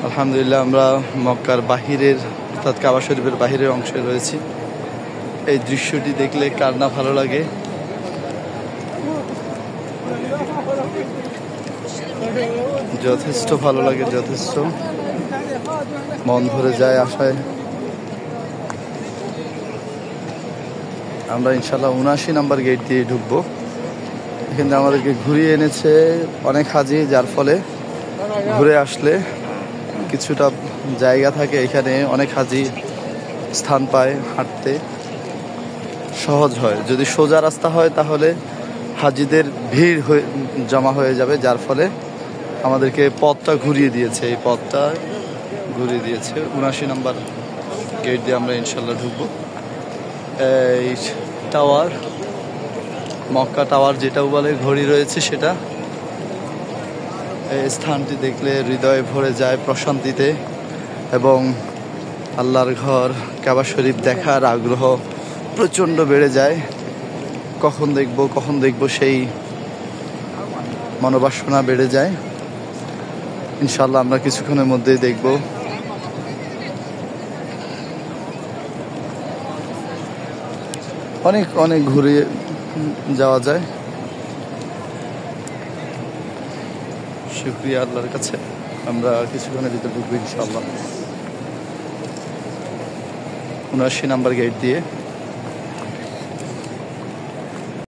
আলহামদুলিল্লাহ আমরা মক্কার বাহিরের অর্থাৎ কাবা শরীফের বাহিরের অংশে রয়েছি। এই দৃশ্যটি দেখলে কার না ভালো লাগে। যথেষ্ট ভালো লাগে, যথেষ্ট মন ভরে যায় আশায়। আমরা ইনশাল্লাহ 79 নাম্বার গেট দিয়ে ঢুকবো। এখানে আমাদেরকে ঘুরিয়ে এনেছে অনেক হাজি, যার ফলে ঘুরে আসলে কিছুটা জায়গা থাকে, এখানে অনেক হাজি স্থান পায়, হাঁটতে সহজ হয়। যদি সোজা রাস্তা হয় তাহলে হাজিদের ভিড় হয়ে জমা হয়ে যাবে, যার ফলে আমাদেরকে পথটা ঘুরিয়ে দিয়েছে। এই পথটা ঘুরিয়ে দিয়েছে। 79 নাম্বার গেট দিয়ে আমরা ইনশাল্লাহ ঢুকবো। এই টাওয়ার, মক্কা টাওয়ার যেটাও বলে, ঘড়ি রয়েছে সেটা। এই স্থানটি দেখলে হৃদয় ভরে যায় প্রশান্তিতে এবং আল্লাহর ঘর কাবা শরীফ দেখার আগ্রহ প্রচণ্ড বেড়ে যায়। কখন দেখব সেই মনোবাসনা বেড়ে যায়। ইনশাল্লাহ আমরা কিছুক্ষণের মধ্যেই দেখব। অনেক ঘুরে যাওয়া যায়। শুকরিয়া আল্লাহর কাছে। আমরা কিছুক্ষণের ভিতরে ঢুকবো ইনশাল্লাহ 79 নাম্বার গেট দিয়ে।